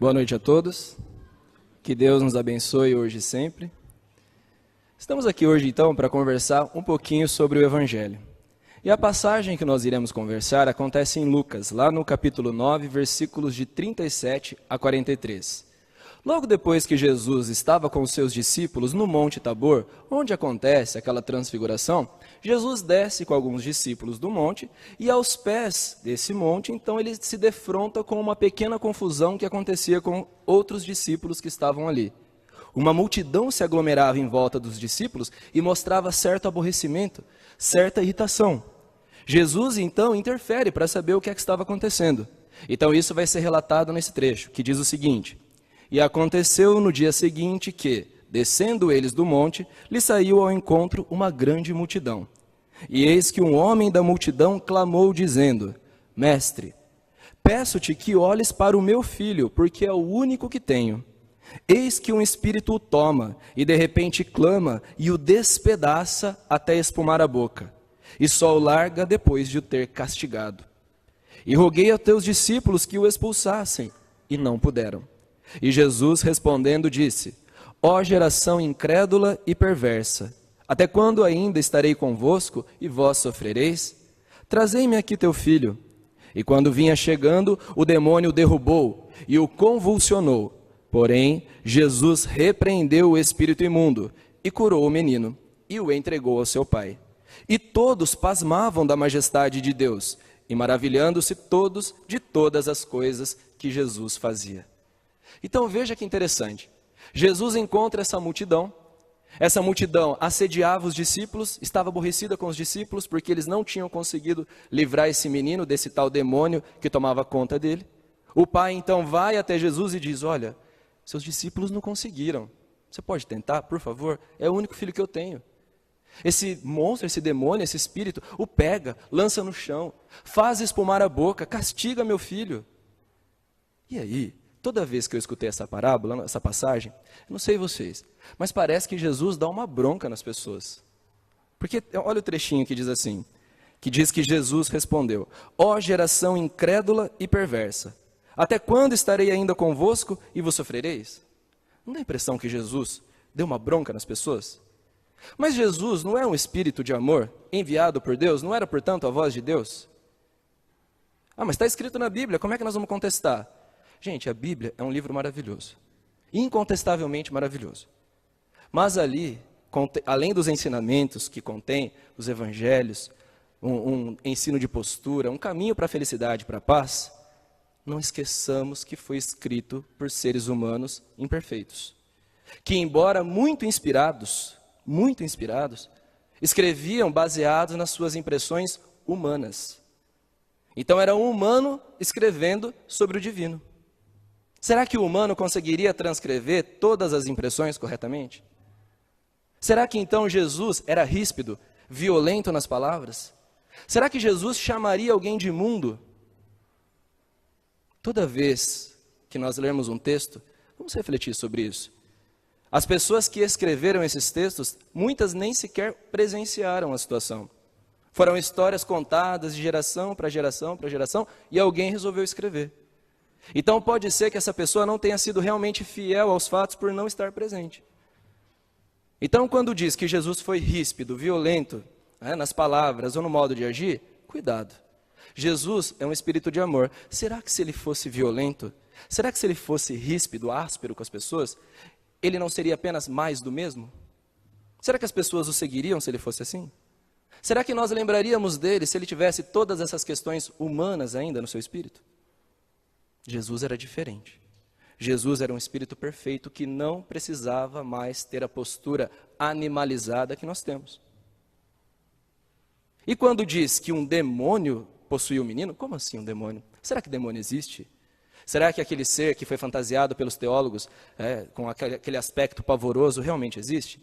Boa noite a todos, que Deus nos abençoe hoje e sempre. Estamos aqui hoje então para conversar um pouquinho sobre o Evangelho. E a passagem que nós iremos conversar acontece em Lucas, lá no capítulo 9, versículos de 37 a 43. Logo depois que Jesus estava com os seus discípulos no Monte Tabor, onde acontece aquela transfiguração, Jesus desce com alguns discípulos do monte e aos pés desse monte, então ele se defronta com uma pequena confusão que acontecia com outros discípulos que estavam ali. Uma multidão se aglomerava em volta dos discípulos e mostrava certo aborrecimento, certa irritação. Jesus então interfere para saber o que é que estava acontecendo. Então isso vai ser relatado nesse trecho, que diz o seguinte: E aconteceu no dia seguinte que, descendo eles do monte, lhe saiu ao encontro uma grande multidão. E eis que um homem da multidão clamou, dizendo: Mestre, peço-te que olhes para o meu filho, porque é o único que tenho. Eis que um espírito o toma, e de repente clama, e o despedaça até espumar a boca, e só o larga depois de o ter castigado. E roguei a teus discípulos que o expulsassem, e não puderam. E Jesus respondendo disse: Ó geração incrédula e perversa, até quando ainda estarei convosco e vós sofrereis? Trazei-me aqui teu filho. E quando vinha chegando, o demônio o derrubou e o convulsionou. Porém, Jesus repreendeu o espírito imundo e curou o menino e o entregou ao seu pai. E todos pasmavam da majestade de Deus e maravilhando-se todos de todas as coisas que Jesus fazia. Então veja que interessante, Jesus encontra essa multidão assediava os discípulos, estava aborrecida com os discípulos porque eles não tinham conseguido livrar esse menino desse tal demônio que tomava conta dele. O pai então vai até Jesus e diz: olha, seus discípulos não conseguiram, você pode tentar, por favor? É o único filho que eu tenho. Esse monstro, esse demônio, esse espírito, o pega, lança no chão, faz espumar a boca, castiga meu filho. E aí, toda vez que eu escutei essa parábola, essa passagem, não sei vocês, mas parece que Jesus dá uma bronca nas pessoas. Porque olha o trechinho que diz assim, que diz que Jesus respondeu: Ó geração incrédula e perversa, até quando estarei ainda convosco e vos sofrereis? Não dá a impressão que Jesus deu uma bronca nas pessoas? Mas Jesus não é um espírito de amor enviado por Deus? Não era, portanto, a voz de Deus? Ah, mas está escrito na Bíblia, como é que nós vamos contestar? Gente, a Bíblia é um livro maravilhoso, incontestavelmente maravilhoso. Mas ali, além dos ensinamentos que contém, os evangelhos, um ensino de postura, um caminho para a felicidade, para a paz, não esqueçamos que foi escrito por seres humanos imperfeitos, que embora muito inspirados, escreviam baseados nas suas impressões humanas. Então era um humano escrevendo sobre o divino. Será que o humano conseguiria transcrever todas as impressões corretamente? Será que então Jesus era ríspido, violento nas palavras? Será que Jesus chamaria alguém de imundo? Toda vez que nós lermos um texto, vamos refletir sobre isso. As pessoas que escreveram esses textos, muitas nem sequer presenciaram a situação. Foram histórias contadas de geração para geração para geração e alguém resolveu escrever. Então pode ser que essa pessoa não tenha sido realmente fiel aos fatos por não estar presente. Então quando diz que Jesus foi ríspido, violento, nas palavras ou no modo de agir, cuidado. Jesus é um espírito de amor. Será que se ele fosse violento, será que se ele fosse ríspido, áspero com as pessoas, ele não seria apenas mais do mesmo? Será que as pessoas o seguiriam se ele fosse assim? Será que nós lembraríamos dele se ele tivesse todas essas questões humanas ainda no seu espírito? Jesus era diferente. Jesus era um espírito perfeito que não precisava mais ter a postura animalizada que nós temos. E quando diz que um demônio possuiu o menino, como assim um demônio? Será que demônio existe? Será que aquele ser que foi fantasiado pelos teólogos, com aquele aspecto pavoroso, realmente existe?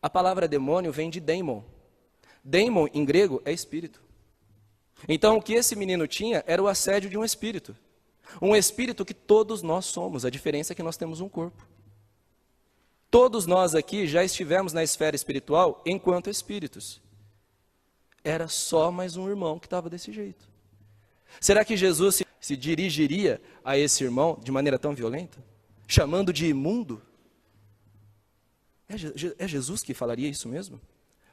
A palavra demônio vem de daimon. Daimon, em grego, é espírito. Então, o que esse menino tinha era o assédio de um espírito. Um espírito que todos nós somos, a diferença é que nós temos um corpo. Todos nós aqui já estivemos na esfera espiritual enquanto espíritos. Era só mais um irmão que estava desse jeito. Será que Jesus se dirigiria a esse irmão de maneira tão violenta? Chamando de imundo? É Jesus que falaria isso mesmo?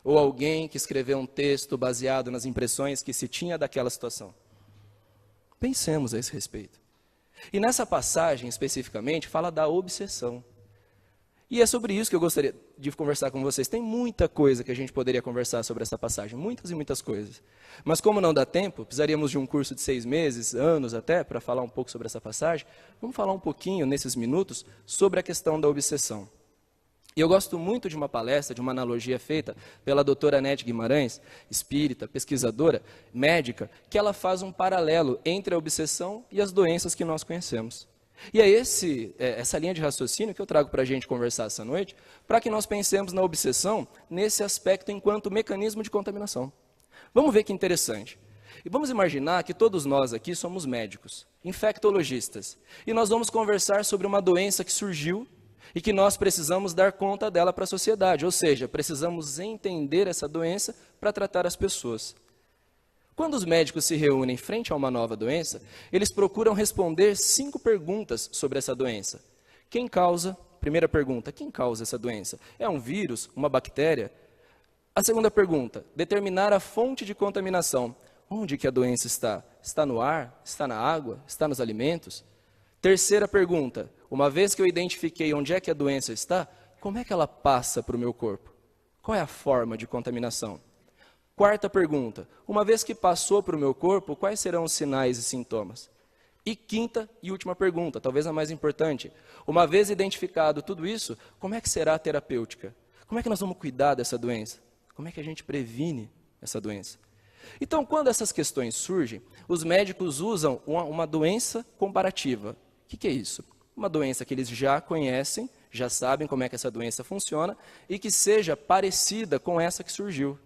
Ou alguém que escreveu um texto baseado nas impressões que se tinha daquela situação? Pensemos a esse respeito. E nessa passagem, especificamente, fala da obsessão. E é sobre isso que eu gostaria de conversar com vocês. Tem muita coisa que a gente poderia conversar sobre essa passagem, muitas e muitas coisas. Mas como não dá tempo, precisaríamos de um curso de 6 meses, anos até, para falar um pouco sobre essa passagem. Vamos falar um pouquinho, nesses minutos, sobre a questão da obsessão. E eu gosto muito de uma palestra, de uma analogia feita pela doutora Nete Guimarães, espírita, pesquisadora, médica, que ela faz um paralelo entre a obsessão e as doenças que nós conhecemos. E é essa linha de raciocínio que eu trago para a gente conversar essa noite, para que nós pensemos na obsessão nesse aspecto enquanto mecanismo de contaminação. Vamos ver que interessante. E vamos imaginar que todos nós aqui somos médicos, infectologistas, e nós vamos conversar sobre uma doença que surgiu e que nós precisamos dar conta dela para a sociedade, ou seja, precisamos entender essa doença para tratar as pessoas. Quando os médicos se reúnem frente a uma nova doença, eles procuram responder 5 perguntas sobre essa doença. Quem causa? Primeira pergunta, quem causa essa doença? É um vírus? Uma bactéria? A segunda pergunta, determinar a fonte de contaminação. Onde que a doença está? Está no ar? Está na água? Está nos alimentos? Terceira pergunta, uma vez que eu identifiquei onde é que a doença está, como é que ela passa para o meu corpo? Qual é a forma de contaminação? Quarta pergunta, uma vez que passou para o meu corpo, quais serão os sinais e sintomas? E quinta e última pergunta, talvez a mais importante, uma vez identificado tudo isso, como é que será a terapêutica? Como é que nós vamos cuidar dessa doença? Como é que a gente previne essa doença? Então, quando essas questões surgem, os médicos usam uma doença comparativa. O que é isso? Uma doença que eles já conhecem, já sabem como é que essa doença funciona, e que seja parecida com essa que surgiu.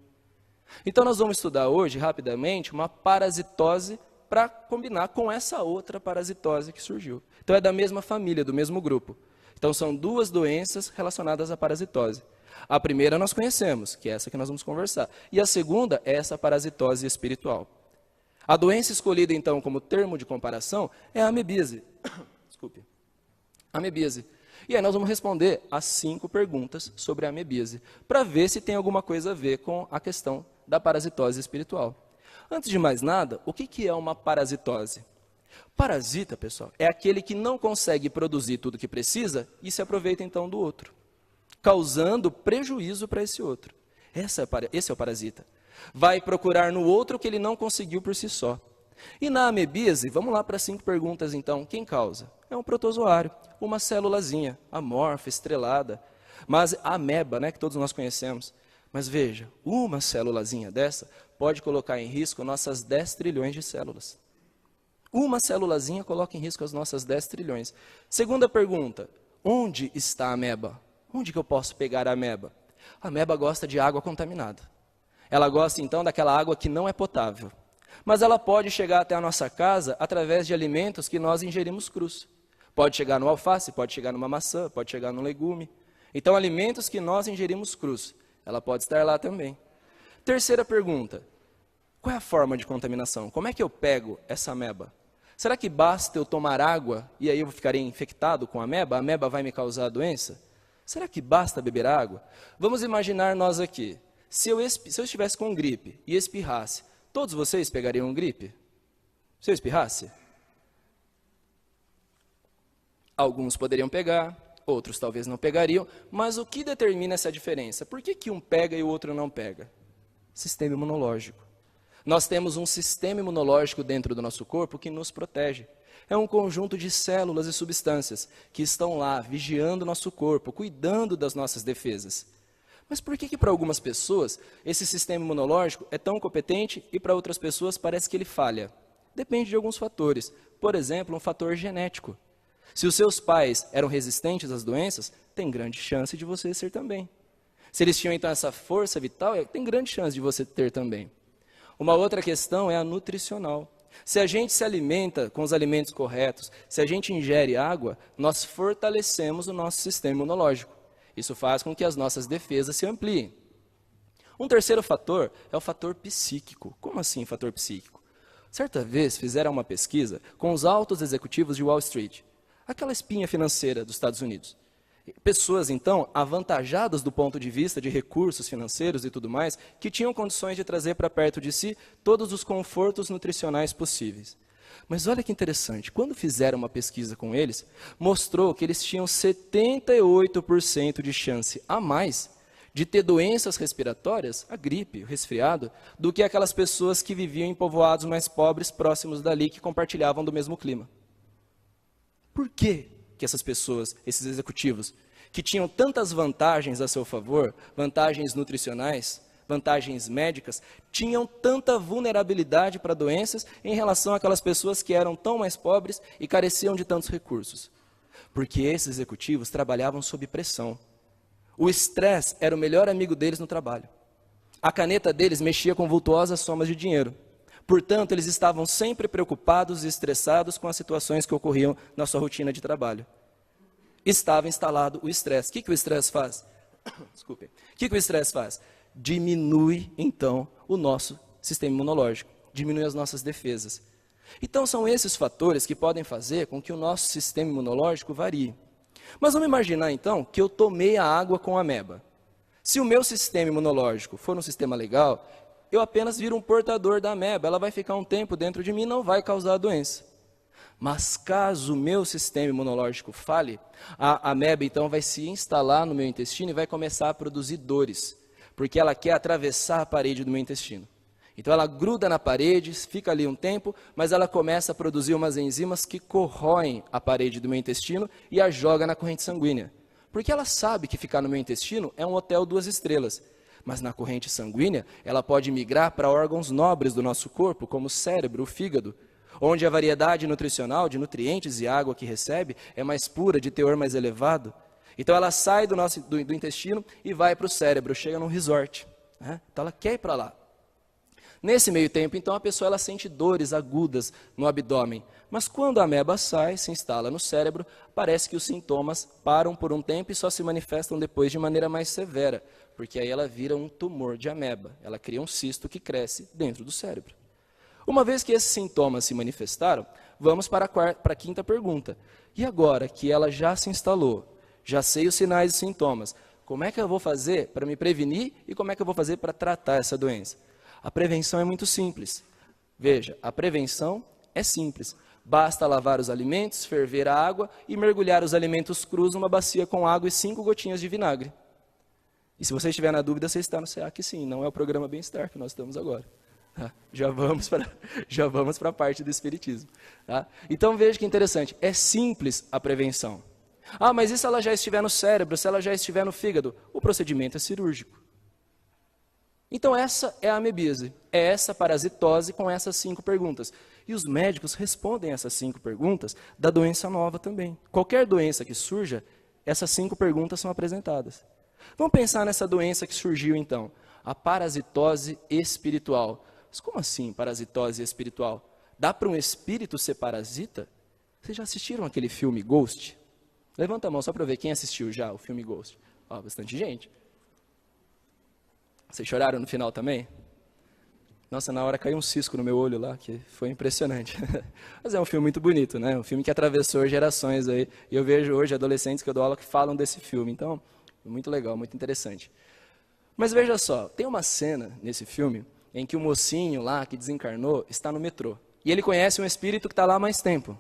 Então nós vamos estudar hoje, rapidamente, uma parasitose para combinar com essa outra parasitose que surgiu. Então é da mesma família, do mesmo grupo. Então são 2 doenças relacionadas à parasitose. A primeira nós conhecemos, que é essa que nós vamos conversar. E a segunda é essa parasitose espiritual. A doença escolhida então como termo de comparação é a amebíase. Desculpe. Amebíase. E aí nós vamos responder as 5 perguntas sobre a amebíase, para ver se tem alguma coisa a ver com a questão da parasitose espiritual. Antes de mais nada, o que é uma parasitose? Parasita, pessoal, é aquele que não consegue produzir tudo o que precisa e se aproveita então do outro, causando prejuízo para esse outro. Esse é o parasita. Vai procurar no outro o que ele não conseguiu por si só. E na amebíase, vamos lá para 5 perguntas então, quem causa? É um protozoário, uma célulazinha, amorfa, estrelada, mas a ameba, né, que todos nós conhecemos. Mas veja, uma célulazinha dessa pode colocar em risco nossas 10 trilhões de células. Uma célulazinha coloca em risco as nossas 10 trilhões. Segunda pergunta, onde está a ameba? Onde que eu posso pegar a ameba? A ameba gosta de água contaminada. Ela gosta então daquela água que não é potável. Mas ela pode chegar até a nossa casa através de alimentos que nós ingerimos crus. Pode chegar no alface, pode chegar numa maçã, pode chegar num legume. Então, alimentos que nós ingerimos crus, ela pode estar lá também. Terceira pergunta, qual é a forma de contaminação? Como é que eu pego essa ameba? Será que basta eu tomar água e aí eu ficarei infectado com a ameba vai me causar a doença? Será que basta beber água? Vamos imaginar nós aqui, se eu estivesse com gripe e espirrasse, todos vocês pegariam gripe? Se eu espirrasse? Alguns poderiam pegar, outros talvez não pegariam, mas o que determina essa diferença? Por que um pega e o outro não pega? Sistema imunológico. Nós temos um sistema imunológico dentro do nosso corpo que nos protege. É um conjunto de células e substâncias que estão lá, vigiando o nosso corpo, cuidando das nossas defesas. Mas por que para algumas pessoas esse sistema imunológico é tão competente e para outras pessoas parece que ele falha? Depende de alguns fatores. Por exemplo, um fator genético. Se os seus pais eram resistentes às doenças, tem grande chance de você ser também. Se eles tinham então essa força vital, tem grande chance de você ter também. Uma outra questão é a nutricional. Se a gente se alimenta com os alimentos corretos, se a gente ingere água, nós fortalecemos o nosso sistema imunológico. Isso faz com que as nossas defesas se ampliem. Um terceiro fator é o fator psíquico. Como assim fator psíquico? Certa vez fizeram uma pesquisa com os altos executivos de Wall Street, aquela espinha financeira dos Estados Unidos. Pessoas, então, avantajadas do ponto de vista de recursos financeiros e tudo mais, que tinham condições de trazer para perto de si todos os confortos nutricionais possíveis. Mas olha que interessante, quando fizeram uma pesquisa com eles, mostrou que eles tinham 78% de chance a mais de ter doenças respiratórias, a gripe, o resfriado, do que aquelas pessoas que viviam em povoados mais pobres próximos dali, que compartilhavam do mesmo clima. Por quê que essas pessoas, esses executivos, que tinham tantas vantagens a seu favor, vantagens nutricionais, vantagens médicas, tinham tanta vulnerabilidade para doenças em relação àquelas pessoas que eram tão mais pobres e careciam de tantos recursos? Porque esses executivos trabalhavam sob pressão. O estresse era o melhor amigo deles no trabalho. A caneta deles mexia com vultuosas somas de dinheiro. Portanto, eles estavam sempre preocupados e estressados com as situações que ocorriam na sua rotina de trabalho. Estava instalado o estresse. O que o estresse faz? Desculpe. O que o estresse faz? Diminui, então, o nosso sistema imunológico. Diminui as nossas defesas. Então, são esses fatores que podem fazer com que o nosso sistema imunológico varie. Mas vamos imaginar, então, que eu tomei a água com ameba. Se o meu sistema imunológico for um sistema legal, eu apenas viro um portador da ameba. Ela vai ficar um tempo dentro de mim e não vai causar a doença. Mas caso o meu sistema imunológico falhe, a ameba então vai se instalar no meu intestino e vai começar a produzir dores, porque ela quer atravessar a parede do meu intestino. Então ela gruda na parede, fica ali um tempo, mas ela começa a produzir umas enzimas que corroem a parede do meu intestino e a joga na corrente sanguínea. Porque ela sabe que ficar no meu intestino é um hotel 2 estrelas. Mas na corrente sanguínea, ela pode migrar para órgãos nobres do nosso corpo, como o cérebro, o fígado, onde a variedade nutricional de nutrientes e água que recebe é mais pura, de teor mais elevado. Então ela sai do intestino e vai para o cérebro, chega num resort. Né? Então ela quer ir para lá. Nesse meio tempo, então, a pessoa ela sente dores agudas no abdômen. Mas quando a ameba sai, se instala no cérebro, parece que os sintomas param por um tempo e só se manifestam depois de maneira mais severa, porque aí ela vira um tumor de ameba. Ela cria um cisto que cresce dentro do cérebro. Uma vez que esses sintomas se manifestaram, vamos para a quinta pergunta. E agora que ela já se instalou, já sei os sinais e sintomas, como é que eu vou fazer para me prevenir e como é que eu vou fazer para tratar essa doença? A prevenção é muito simples. Veja, a prevenção é simples. Basta lavar os alimentos, ferver a água e mergulhar os alimentos crus numa bacia com água e 5 gotinhas de vinagre. E se você estiver na dúvida, você está no SEAC sim, não é o programa Bem-Estar que nós estamos agora. Tá? Já vamos para a parte do espiritismo. Tá? Então veja que interessante, é simples a prevenção. Ah, mas e se ela já estiver no cérebro, se ela já estiver no fígado? O procedimento é cirúrgico. Então essa é a amebíase, é essa parasitose com essas 5 perguntas. E os médicos respondem essas 5 perguntas da doença nova também. Qualquer doença que surja, essas 5 perguntas são apresentadas. Vamos pensar nessa doença que surgiu então, a parasitose espiritual. Mas como assim parasitose espiritual? Dá para um espírito ser parasita? Vocês já assistiram aquele filme Ghost? Levanta a mão só para ver quem assistiu já o filme Ghost. Ó, bastante gente. Vocês choraram no final também? Nossa, na hora caiu um cisco no meu olho lá, que foi impressionante. Mas é um filme muito bonito, né? Um filme que atravessou gerações aí. E eu vejo hoje adolescentes que eu dou aula que falam desse filme. Então, muito legal, muito interessante. Mas veja só, tem uma cena nesse filme em que o mocinho lá que desencarnou está no metrô. E ele conhece um espírito que está lá há mais tempo.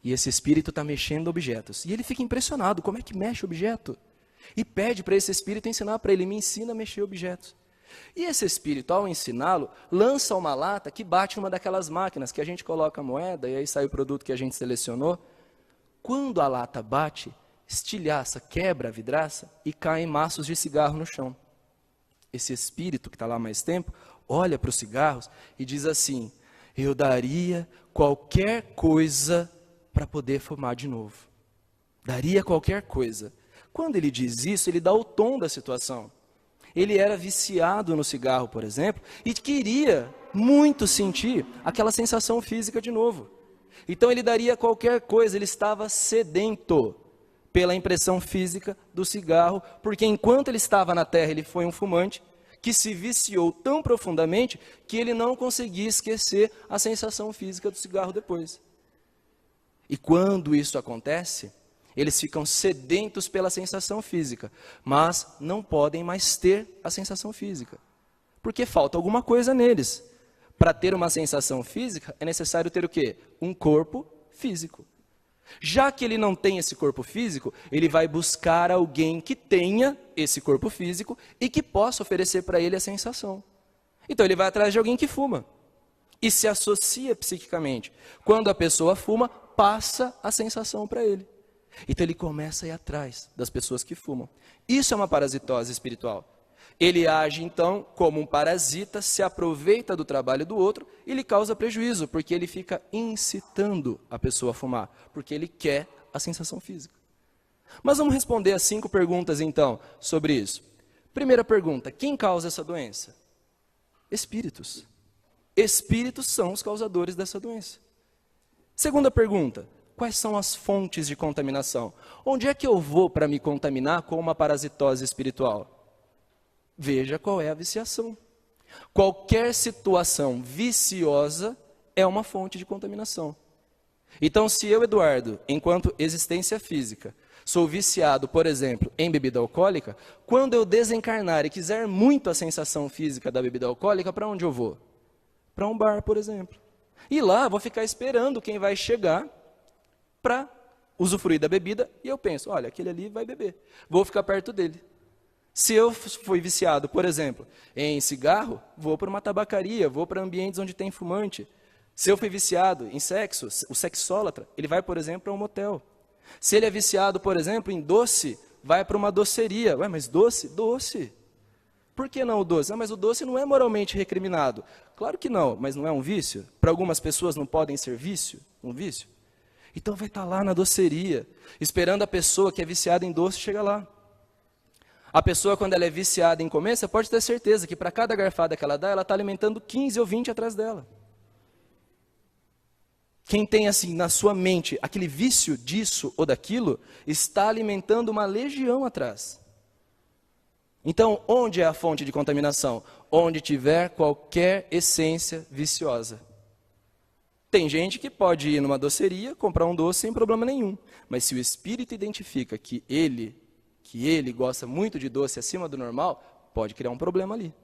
E esse espírito está mexendo objetos. E ele fica impressionado, como é que mexe objeto? E pede para esse espírito ensinar para ele, me ensina a mexer objetos. E esse espírito, ao ensiná-lo, lança uma lata que bate numa daquelas máquinas que a gente coloca a moeda e aí sai o produto que a gente selecionou. Quando a lata bate, estilhaça, quebra a vidraça e caem maços de cigarro no chão. Esse espírito que está lá há mais tempo, olha para os cigarros e diz assim, eu daria qualquer coisa para poder fumar de novo. Daria qualquer coisa. Quando ele diz isso, ele dá o tom da situação. Ele era viciado no cigarro, por exemplo, e queria muito sentir aquela sensação física de novo. Então ele daria qualquer coisa, ele estava sedento pela impressão física do cigarro, porque enquanto ele estava na Terra, ele foi um fumante, que se viciou tão profundamente que ele não conseguia esquecer a sensação física do cigarro depois. E quando isso acontece, eles ficam sedentos pela sensação física, mas não podem mais ter a sensação física, porque falta alguma coisa neles. Para ter uma sensação física, é necessário ter o quê? Um corpo físico. Já que ele não tem esse corpo físico, ele vai buscar alguém que tenha esse corpo físico e que possa oferecer para ele a sensação. Então ele vai atrás de alguém que fuma e se associa psiquicamente. Quando a pessoa fuma, passa a sensação para ele. Então ele começa a ir atrás das pessoas que fumam. Isso é uma parasitose espiritual. Ele age então como um parasita, se aproveita do trabalho do outro e lhe causa prejuízo, porque ele fica incitando a pessoa a fumar, porque ele quer a sensação física. Mas vamos responder as 5 perguntas então sobre isso. Primeira pergunta, quem causa essa doença? Espíritos. Espíritos são os causadores dessa doença. Segunda pergunta, quais são as fontes de contaminação? Onde é que eu vou para me contaminar com uma parasitose espiritual? Veja qual é a viciação. Qualquer situação viciosa é uma fonte de contaminação. Então, se eu, Eduardo, enquanto existência física, sou viciado, por exemplo, em bebida alcoólica, quando eu desencarnar e quiser muito a sensação física da bebida alcoólica, para onde eu vou? Para um bar, por exemplo. E lá vou ficar esperando quem vai chegar para usufruir da bebida, e eu penso, olha, aquele ali vai beber. Vou ficar perto dele. Se eu fui viciado, por exemplo, em cigarro, vou para uma tabacaria, vou para ambientes onde tem fumante. Se eu fui viciado em sexo, o sexólatra, ele vai, por exemplo, para um motel. Se ele é viciado, por exemplo, em doce, vai para uma doceria. Ué, mas doce? Doce. Por que não o doce? Ah, mas o doce não é moralmente recriminado. Claro que não, mas não é um vício? Para algumas pessoas não podem ser vício, um vício? Então vai estar lá na doceria, esperando a pessoa que é viciada em doce chegar lá. A pessoa, quando ela é viciada em comer, você pode ter certeza que para cada garfada que ela dá, ela está alimentando 15 ou 20 atrás dela. Quem tem assim na sua mente aquele vício disso ou daquilo, está alimentando uma legião atrás. Então, onde é a fonte de contaminação? Onde tiver qualquer essência viciosa. Tem gente que pode ir numa doceria, comprar um doce sem problema nenhum. Mas se o espírito identifica que ele gosta muito de doce acima do normal, pode criar um problema ali.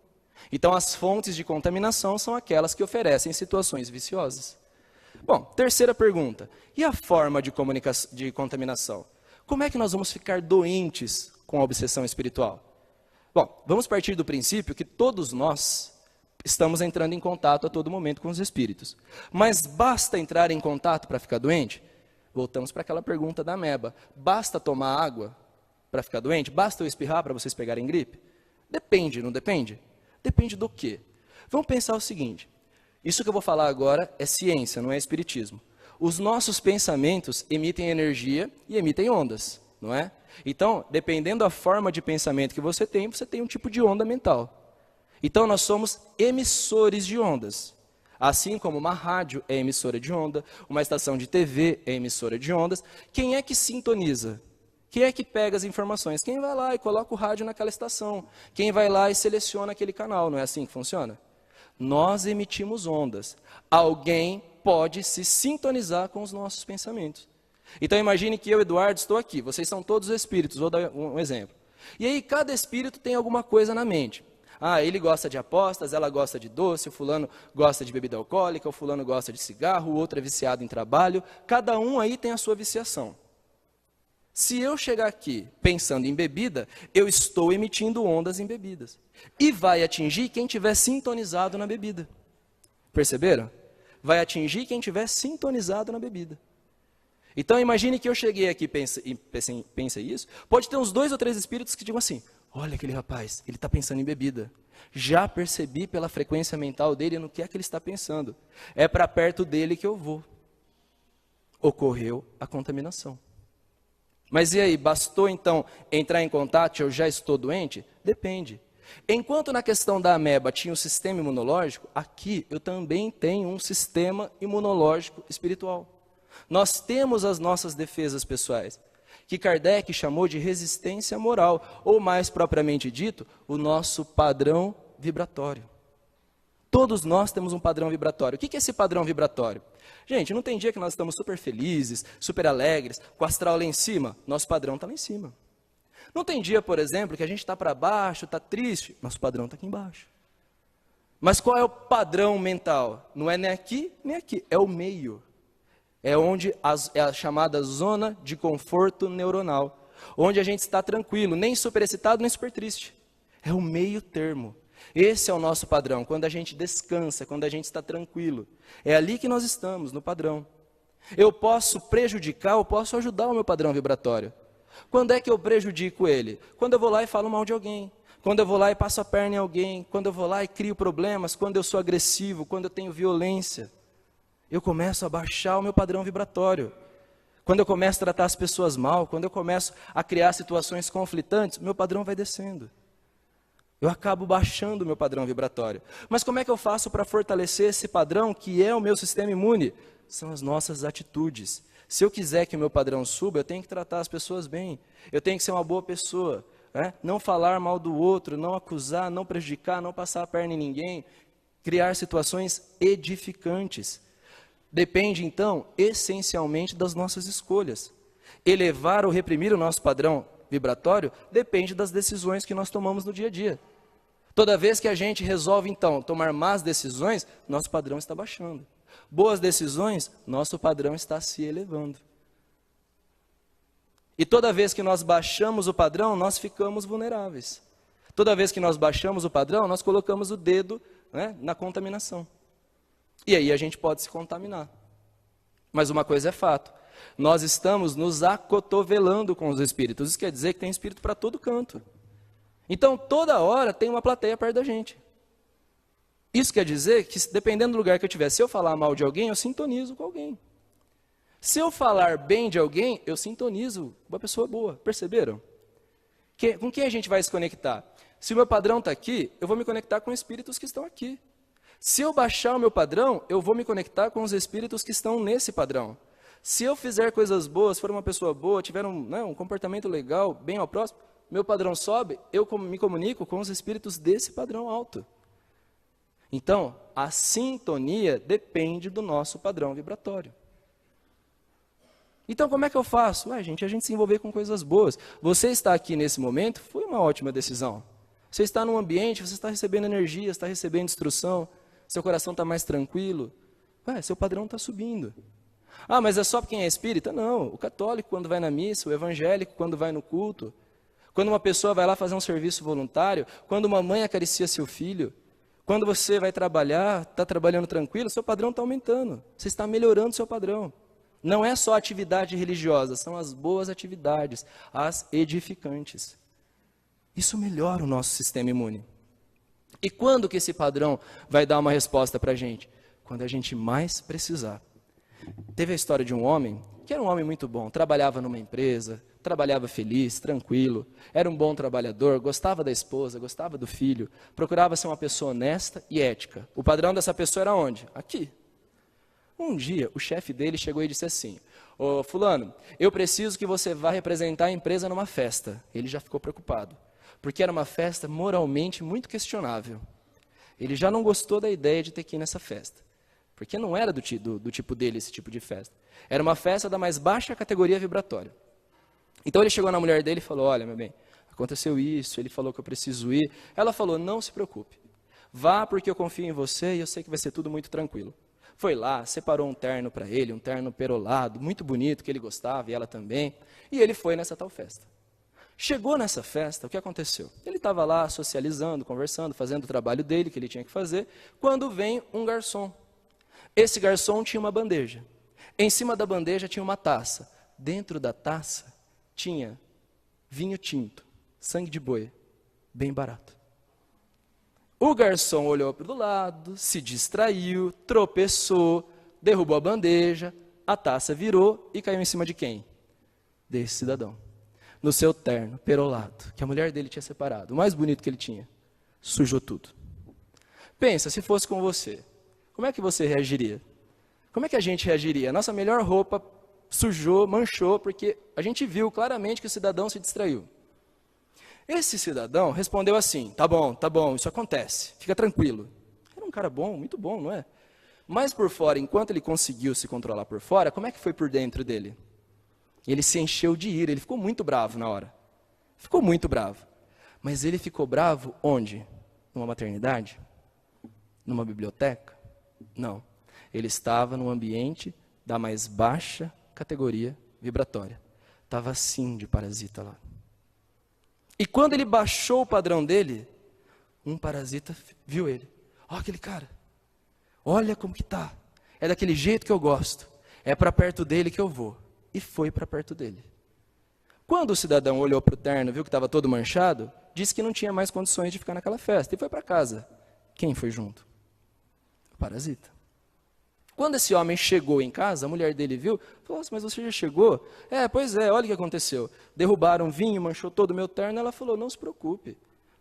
Então, as fontes de contaminação são aquelas que oferecem situações viciosas. Bom, terceira pergunta. E a forma de contaminação? Como é que nós vamos ficar doentes com a obsessão espiritual? Bom, vamos partir do princípio que todos nós estamos entrando em contato a todo momento com os espíritos. Mas basta entrar em contato para ficar doente? Voltamos para aquela pergunta da ameba. Basta tomar água para ficar doente? Basta eu espirrar para vocês pegarem gripe? Depende, não depende? Depende do quê? Vamos pensar o seguinte. Isso que eu vou falar agora é ciência, não é espiritismo. Os nossos pensamentos emitem energia e emitem ondas, não é? Então, dependendo da forma de pensamento que você tem um tipo de onda mental. Então, nós somos emissores de ondas. Assim como uma rádio é emissora de onda, uma estação de TV é emissora de ondas. Quem é que sintoniza? Quem é que pega as informações? Quem vai lá e coloca o rádio naquela estação? Quem vai lá e seleciona aquele canal? Não é assim que funciona? Nós emitimos ondas. Alguém pode se sintonizar com os nossos pensamentos. Então imagine que eu, Eduardo, estou aqui. Vocês são todos espíritos, vou dar um exemplo. E aí cada espírito tem alguma coisa na mente. Ah, ele gosta de apostas, ela gosta de doce, o fulano gosta de bebida alcoólica, o fulano gosta de cigarro, o outro é viciado em trabalho. Cada um aí tem a sua viciação. Se eu chegar aqui pensando em bebida, eu estou emitindo ondas em bebidas. E vai atingir quem tiver sintonizado na bebida. Perceberam? Vai atingir quem tiver sintonizado na bebida. Então imagine que eu cheguei aqui e pensei isso. Pode ter uns 2 ou 3 espíritos que digam assim, olha aquele rapaz, ele está pensando em bebida. Já percebi pela frequência mental dele no que é que ele está pensando. É para perto dele que eu vou. Ocorreu a contaminação. Mas e aí, bastou então entrar em contato e eu já estou doente? Depende. Enquanto na questão da ameba tinha um sistema imunológico, aqui eu também tenho um sistema imunológico espiritual. Nós temos as nossas defesas pessoais, que Kardec chamou de resistência moral, ou mais propriamente dito, o nosso padrão vibratório. Todos nós temos um padrão vibratório. O que é esse padrão vibratório? Gente, não tem dia que nós estamos super felizes, super alegres, com o astral lá em cima? Nosso padrão está lá em cima. Não tem dia, por exemplo, que a gente está para baixo, está triste? Nosso padrão está aqui embaixo. Mas qual é o padrão mental? Não é nem aqui, nem aqui. É o meio. É onde é a chamada zona de conforto neuronal. Onde a gente está tranquilo, nem super excitado, nem super triste. É o meio termo. Esse é o nosso padrão, quando a gente descansa, quando a gente está tranquilo. É ali que nós estamos, no padrão. Eu posso prejudicar, eu posso ajudar o meu padrão vibratório. Quando é que eu prejudico ele? Quando eu vou lá e falo mal de alguém. Quando eu vou lá e passo a perna em alguém. Quando eu vou lá e crio problemas. Quando eu sou agressivo. Quando eu tenho violência. Eu começo a baixar o meu padrão vibratório. Quando eu começo a tratar as pessoas mal. Quando eu começo a criar situações conflitantes. Meu padrão vai descendo. Eu acabo baixando o meu padrão vibratório. Mas como é que eu faço para fortalecer esse padrão que é o meu sistema imune? São as nossas atitudes. Se eu quiser que o meu padrão suba, eu tenho que tratar as pessoas bem. Eu tenho que ser uma boa pessoa. Não falar mal do outro, não acusar, não prejudicar, não passar a perna em ninguém. Criar situações edificantes. Depende, então, essencialmente das nossas escolhas. Elevar ou reprimir o nosso padrão vibratório depende das decisões que nós tomamos no dia a dia. Toda vez que a gente resolve, então, tomar más decisões, nosso padrão está baixando. Boas decisões, nosso padrão está se elevando. E toda vez que nós baixamos o padrão, nós ficamos vulneráveis. Toda vez que nós baixamos o padrão, nós colocamos o dedo, na contaminação. E aí a gente pode se contaminar. Mas uma coisa é fato. Nós estamos nos acotovelando com os espíritos. Isso quer dizer que tem espírito para todo canto. Então, toda hora tem uma plateia perto da gente. Isso quer dizer que, dependendo do lugar que eu estiver, se eu falar mal de alguém, eu sintonizo com alguém. Se eu falar bem de alguém, eu sintonizo com uma pessoa boa. Perceberam? Com quem a gente vai se conectar? Se o meu padrão está aqui, eu vou me conectar com espíritos que estão aqui. Se eu baixar o meu padrão, eu vou me conectar com os espíritos que estão nesse padrão. Se eu fizer coisas boas, for uma pessoa boa, tiver um comportamento legal, bem ao próximo, meu padrão sobe, eu me comunico com os espíritos desse padrão alto. Então, a sintonia depende do nosso padrão vibratório. Então, como é que eu faço? A gente se envolver com coisas boas. Você está aqui nesse momento, foi uma ótima decisão. Você está num ambiente, você está recebendo energia, está recebendo instrução, seu coração está mais tranquilo. Seu padrão está subindo. Mas é só quem é espírita? Não, o católico quando vai na missa, o evangélico quando vai no culto, quando uma pessoa vai lá fazer um serviço voluntário, quando uma mãe acaricia seu filho, quando você vai trabalhar, está trabalhando tranquilo, seu padrão está aumentando, você está melhorando seu padrão. Não é só atividade religiosa, são as boas atividades, as edificantes. Isso melhora o nosso sistema imune. E quando que esse padrão vai dar uma resposta para a gente? Quando a gente mais precisar. Teve a história de um homem, que era um homem muito bom, trabalhava numa empresa, trabalhava feliz, tranquilo, era um bom trabalhador, gostava da esposa, gostava do filho, procurava ser uma pessoa honesta e ética. O padrão dessa pessoa era onde? Aqui. Um dia, o chefe dele chegou e disse assim, fulano, eu preciso que você vá representar a empresa numa festa. Ele já ficou preocupado, porque era uma festa moralmente muito questionável. Ele já não gostou da ideia de ter que ir nessa festa. Porque não era do tipo dele esse tipo de festa. Era uma festa da mais baixa categoria vibratória. Então ele chegou na mulher dele e falou, olha, meu bem, aconteceu isso, ele falou que eu preciso ir. Ela falou, não se preocupe. Vá porque eu confio em você e eu sei que vai ser tudo muito tranquilo. Foi lá, separou um terno para ele, um terno perolado, muito bonito, que ele gostava e ela também. E ele foi nessa tal festa. Chegou nessa festa, o que aconteceu? Ele estava lá socializando, conversando, fazendo o trabalho dele, que ele tinha que fazer, quando vem um garçom. Esse garçom tinha uma bandeja. Em cima da bandeja tinha uma taça. Dentro da taça tinha vinho tinto, sangue de boi, bem barato. O garçom olhou para o lado, se distraiu, tropeçou, derrubou a bandeja, a taça virou e caiu em cima de quem? Desse cidadão. No seu terno, perolado, que a mulher dele tinha separado, o mais bonito que ele tinha. Sujou tudo. Pensa, se fosse com você. Como é que você reagiria? Como é que a gente reagiria? A nossa melhor roupa sujou, manchou, porque a gente viu claramente que o cidadão se distraiu. Esse cidadão respondeu assim: tá bom, isso acontece, fica tranquilo. Era um cara bom, muito bom, não é? Mas por fora, enquanto ele conseguiu se controlar por fora, como é que foi por dentro dele? Ele se encheu de ira, ele ficou muito bravo na hora. Ficou muito bravo. Mas ele ficou bravo onde? Numa maternidade? Numa biblioteca? Não. Ele estava num ambiente da mais baixa categoria vibratória. Estava assim de parasita lá. E quando ele baixou o padrão dele, um parasita viu ele. Ó, aquele cara. Olha como que tá. É daquele jeito que eu gosto. É para perto dele que eu vou. E foi para perto dele. Quando o cidadão olhou para o terno, viu que estava todo manchado, disse que não tinha mais condições de ficar naquela festa e foi para casa. Quem foi junto? O parasita. Quando esse homem chegou em casa, a mulher dele viu, falou: mas você já chegou? Pois é, olha o que aconteceu. Derrubaram vinho, manchou todo o meu terno. Ela falou: não se preocupe.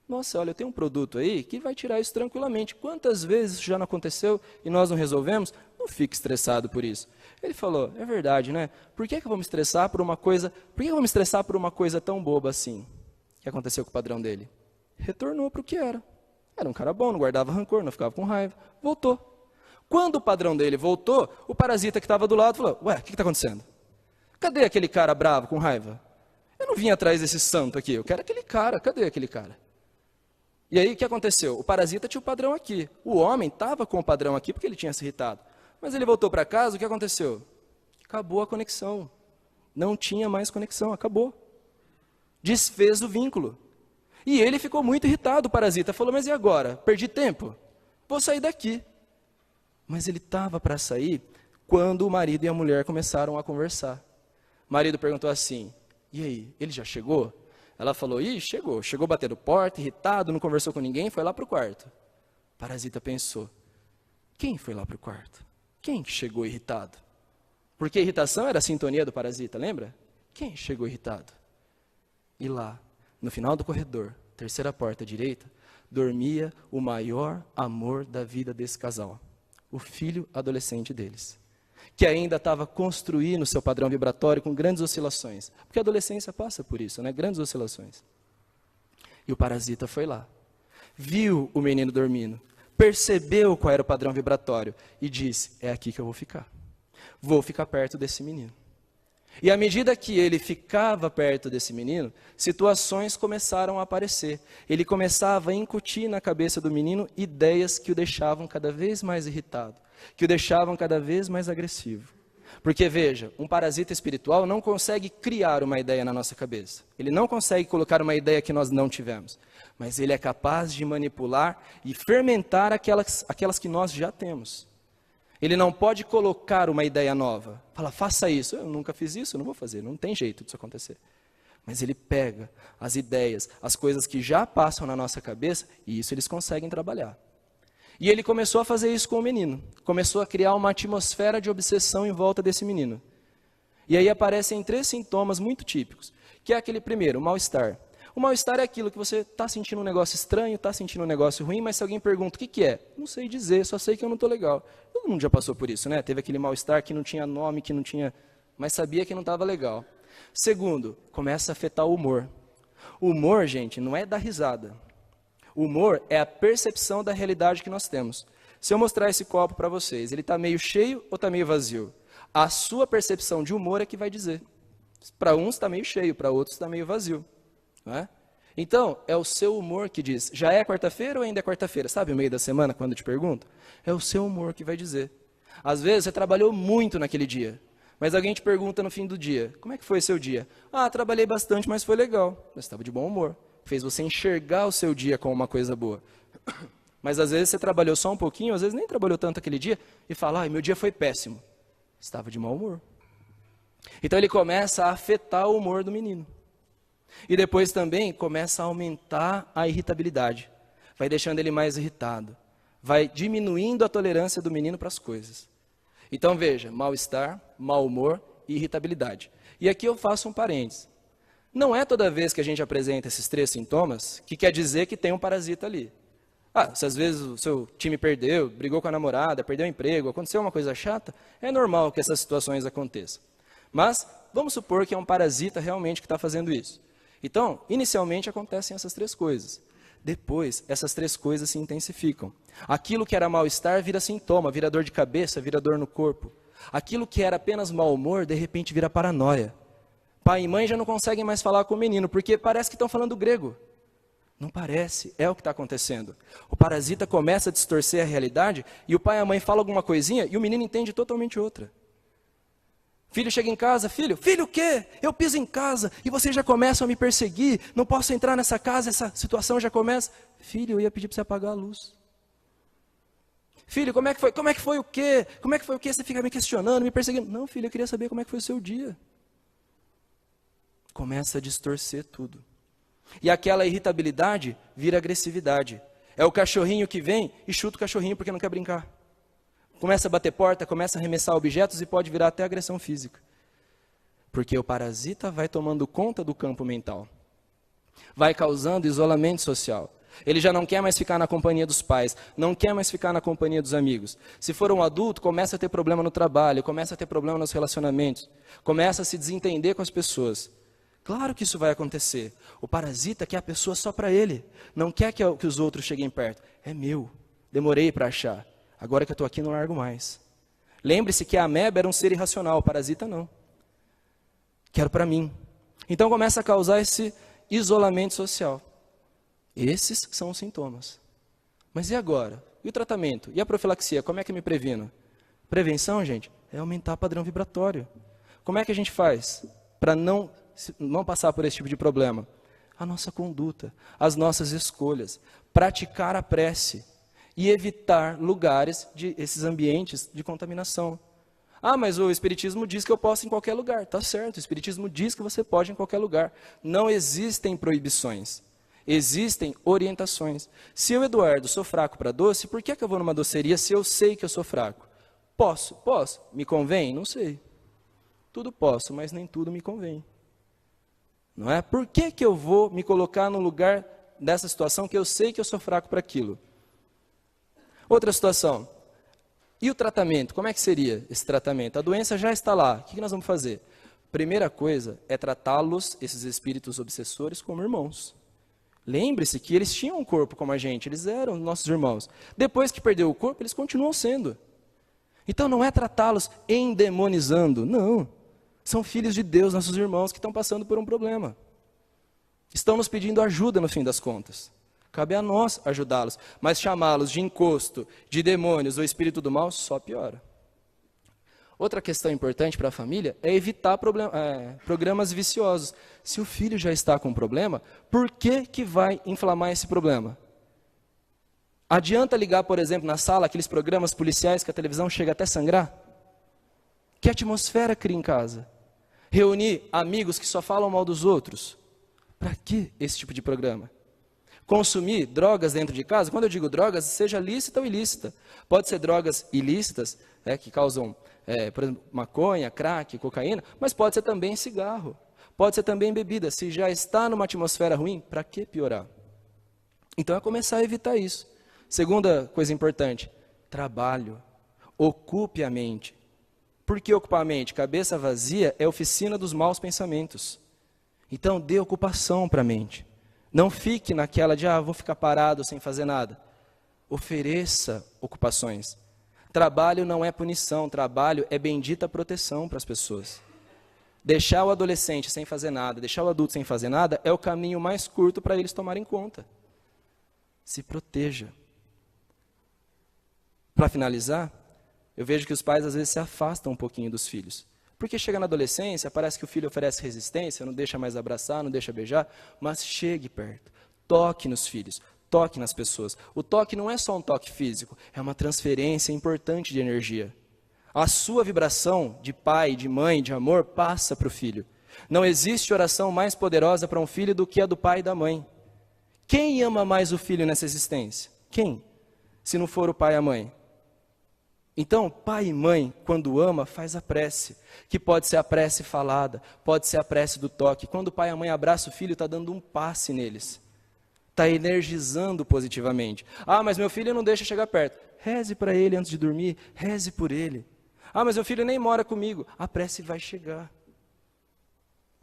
Nossa, olha, eu tenho um produto aí que vai tirar isso tranquilamente. Quantas vezes isso já não aconteceu e nós não resolvemos? Não fique estressado por isso. Ele falou: é verdade, né? Por que eu vou me estressar por uma coisa? Por que eu vou me estressar por uma coisa tão boba assim? O que aconteceu com o padrão dele? Retornou para o que era. Era um cara bom, não guardava rancor, não ficava com raiva. Voltou. Quando o padrão dele voltou, o parasita que estava do lado falou: ué, o que está acontecendo? Cadê aquele cara bravo, com raiva? Eu não vim atrás desse santo aqui, eu quero aquele cara, cadê aquele cara? E aí o que aconteceu? O parasita tinha o padrão aqui. O homem estava com o padrão aqui porque ele tinha se irritado. Mas ele voltou para casa, o que aconteceu? Acabou a conexão. Não tinha mais conexão, acabou. Desfez o vínculo. E ele ficou muito irritado, o parasita. Falou: mas e agora? Perdi tempo? Vou sair daqui. Mas ele estava para sair quando o marido e a mulher começaram a conversar. O marido perguntou assim: e aí, ele já chegou? Ela falou: chegou batendo porta, irritado, não conversou com ninguém, foi lá para o quarto. O parasita pensou: quem foi lá para o quarto? Quem que chegou irritado? Porque a irritação era a sintonia do parasita, lembra? Quem chegou irritado? E lá, no final do corredor, terceira porta à direita, dormia o maior amor da vida desse casal. O filho adolescente deles, que ainda estava construindo seu padrão vibratório com grandes oscilações. Porque a adolescência passa por isso, né? Grandes oscilações. E o parasita foi lá, viu o menino dormindo, percebeu qual era o padrão vibratório e disse: é aqui que eu vou ficar. Vou ficar perto desse menino. E à medida que ele ficava perto desse menino, situações começaram a aparecer. Ele começava a incutir na cabeça do menino ideias que o deixavam cada vez mais irritado, que o deixavam cada vez mais agressivo. Porque, veja, um parasita espiritual não consegue criar uma ideia na nossa cabeça. Ele não consegue colocar uma ideia que nós não tivemos. Mas ele é capaz de manipular e fermentar aquelas que nós já temos. Ele não pode colocar uma ideia nova. Fala: faça isso. Eu nunca fiz isso, eu não vou fazer. Não tem jeito disso acontecer. Mas ele pega as ideias, as coisas que já passam na nossa cabeça, e isso eles conseguem trabalhar. E ele começou a fazer isso com o menino. Começou a criar uma atmosfera de obsessão em volta desse menino. E aí aparecem 3 sintomas muito típicos, que é aquele primeiro, o mal-estar. O mal-estar é aquilo que você está sentindo um negócio estranho, está sentindo um negócio ruim, mas se alguém pergunta o que é, não sei dizer, só sei que eu não estou legal. Todo mundo já passou por isso, né? Teve aquele mal-estar que não tinha nome, que não tinha, mas sabia que não estava legal. Segundo, começa a afetar o humor. O humor, gente, não é dar risada. O humor é a percepção da realidade que nós temos. Se eu mostrar esse copo para vocês, ele está meio cheio ou está meio vazio? A sua percepção de humor é que vai dizer. Para uns está meio cheio, para outros está meio vazio. Não é? Então, é o seu humor que diz: já é quarta-feira ou ainda é quarta-feira? Sabe, no meio da semana, quando eu te pergunto? É o seu humor que vai dizer. Às vezes, você trabalhou muito naquele dia, mas alguém te pergunta no fim do dia: como é que foi seu dia? Ah, trabalhei bastante, mas foi legal. Você estava de bom humor. Fez você enxergar o seu dia como uma coisa boa. Mas às vezes você trabalhou só um pouquinho, às vezes nem trabalhou tanto aquele dia, e fala: meu dia foi péssimo. Estava de mau humor. Então ele começa a afetar o humor do menino. E depois também começa a aumentar a irritabilidade. Vai deixando ele mais irritado. Vai diminuindo a tolerância do menino para as coisas. Então veja, mal-estar, mau humor e irritabilidade. E aqui eu faço um parênteses. Não é toda vez que a gente apresenta esses 3 sintomas que quer dizer que tem um parasita ali. Se às vezes o seu time perdeu, brigou com a namorada, perdeu o emprego, aconteceu uma coisa chata, é normal que essas situações aconteçam. Mas vamos supor que é um parasita realmente que está fazendo isso. Então, inicialmente acontecem essas três coisas. Depois, essas três coisas se intensificam. Aquilo que era mal-estar vira sintoma, vira dor de cabeça, vira dor no corpo. Aquilo que era apenas mau humor, de repente vira paranoia. Pai e mãe já não conseguem mais falar com o menino, porque parece que estão falando grego. Não parece, é o que está acontecendo. O parasita começa a distorcer a realidade, e o pai e a mãe falam alguma coisinha, e o menino entende totalmente outra. Filho chega em casa, filho o quê? Eu piso em casa, e vocês já começam a me perseguir, não posso entrar nessa casa, essa situação já começa. Filho, eu ia pedir para você apagar a luz. Filho, como é que foi? Como é que foi o quê? Como é que foi o quê? Você fica me questionando, me perseguindo. Não, filho, eu queria saber como é que foi o seu dia. Começa a distorcer tudo. E aquela irritabilidade vira agressividade. É o cachorrinho que vem e chuta o cachorrinho porque não quer brincar. Começa a bater porta, começa a arremessar objetos e pode virar até agressão física. Porque o parasita vai tomando conta do campo mental. Vai causando isolamento social. Ele já não quer mais ficar na companhia dos pais, não quer mais ficar na companhia dos amigos. Se for um adulto, começa a ter problema no trabalho, começa a ter problema nos relacionamentos, começa a se desentender com as pessoas. Claro que isso vai acontecer. O parasita quer a pessoa só para ele, não quer que os outros cheguem perto. É meu, demorei para achar, agora que eu estou aqui não largo mais. Lembre-se que a ameba era um ser irracional, o parasita não. Quero para mim. Então começa a causar esse isolamento social. Esses são os sintomas. Mas e agora? E o tratamento? E a profilaxia? Como é que eu me previno? Prevenção, gente, é aumentar o padrão vibratório. Como é que a gente faz para não passar por esse tipo de problema? A nossa conduta, as nossas escolhas, praticar a prece e evitar lugares, esses ambientes de contaminação. Ah, mas o Espiritismo diz que eu posso em qualquer lugar. Tá certo, o Espiritismo diz que você pode em qualquer lugar. Não existem proibições. Existem orientações. Se eu, Eduardo, sou fraco para doce, por que eu vou numa doceria se eu sei que eu sou fraco? Posso. Me convém? Não sei. Tudo posso, mas nem tudo me convém. Não é? Por que eu vou me colocar no lugar dessa situação que eu sei que eu sou fraco para aquilo? Outra situação. E o tratamento? Como é que seria esse tratamento? A doença já está lá. O que nós vamos fazer? Primeira coisa é tratá-los, esses espíritos obsessores, como irmãos. Lembre-se que eles tinham um corpo como a gente, eles eram nossos irmãos. Depois que perdeu o corpo, eles continuam sendo. Então não é tratá-los endemonizando, não. São filhos de Deus, nossos irmãos, que estão passando por um problema. Estão nos pedindo ajuda no fim das contas. Cabe a nós ajudá-los. Mas chamá-los de encosto, de demônios ou espírito do mal, só piora. Outra questão importante para a família é evitar programas viciosos. Se o filho já está com um problema, por que vai inflamar esse problema? Adianta ligar, por exemplo, na sala, aqueles programas policiais que a televisão chega até sangrar? Que atmosfera cria em casa? Reunir amigos que só falam mal dos outros? Para que esse tipo de programa? Consumir drogas dentro de casa? Quando eu digo drogas, seja lícita ou ilícita. Pode ser drogas ilícitas, que causam, por exemplo, maconha, crack, cocaína, mas pode ser também cigarro. Pode ser também bebida. Se já está numa atmosfera ruim, para que piorar? Então é começar a evitar isso. Segunda coisa importante, trabalho. Ocupe a mente. Por que ocupar a mente? Cabeça vazia é oficina dos maus pensamentos. Então dê ocupação para a mente. Não fique naquela de, vou ficar parado sem fazer nada. Ofereça ocupações. Trabalho não é punição, trabalho é bendita proteção para as pessoas. Deixar o adolescente sem fazer nada, deixar o adulto sem fazer nada, é o caminho mais curto para eles tomarem conta. Se proteja. Para finalizar, eu vejo que os pais às vezes se afastam um pouquinho dos filhos. Porque chega na adolescência, parece que o filho oferece resistência, não deixa mais abraçar, não deixa beijar, mas chegue perto, toque nos filhos, toque nas pessoas. O toque não é só um toque físico, é uma transferência importante de energia. A sua vibração de pai, de mãe, de amor, passa para o filho. Não existe oração mais poderosa para um filho do que a do pai e da mãe. Quem ama mais o filho nessa existência? Quem? Se não for o pai e a mãe. Então, pai e mãe, quando ama, faz a prece, que pode ser a prece falada, pode ser a prece do toque. Quando o pai e a mãe abraçam o filho, está dando um passe neles. Está energizando positivamente. Mas meu filho não deixa chegar perto. Reze para ele antes de dormir, reze por ele. Mas meu filho nem mora comigo. A prece vai chegar.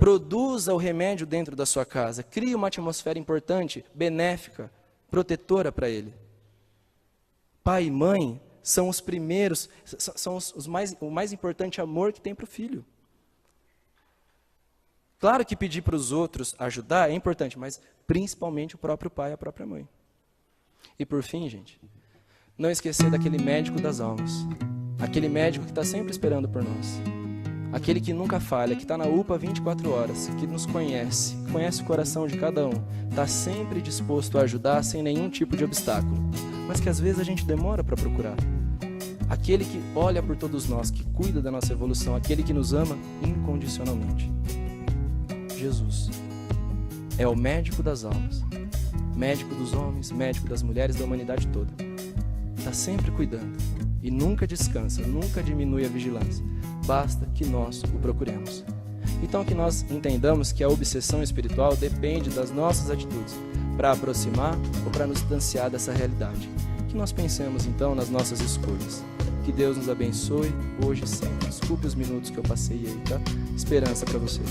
Produza o remédio dentro da sua casa. Crie uma atmosfera importante, benéfica, protetora para ele. Pai e mãe são os primeiros, são o mais importante amor que tem para o filho. Claro que pedir para os outros ajudar é importante, mas principalmente o próprio pai e a própria mãe. E por fim, gente, não esquecer daquele médico das almas. Aquele médico que está sempre esperando por nós. Aquele que nunca falha, que está na UPA 24 horas, que nos conhece o coração de cada um, está sempre disposto a ajudar sem nenhum tipo de obstáculo, mas que às vezes a gente demora para procurar. Aquele que olha por todos nós, que cuida da nossa evolução, aquele que nos ama incondicionalmente. Jesus é o médico das almas, médico dos homens, médico das mulheres, da humanidade toda. Está sempre cuidando e nunca descansa, nunca diminui a vigilância. Basta que nós o procuremos. Então que nós entendamos que a obsessão espiritual depende das nossas atitudes para aproximar ou para nos distanciar dessa realidade. Que nós pensemos então nas nossas escolhas. Que Deus nos abençoe hoje e sempre. Desculpe os minutos que eu passei aí, tá? Esperança para você.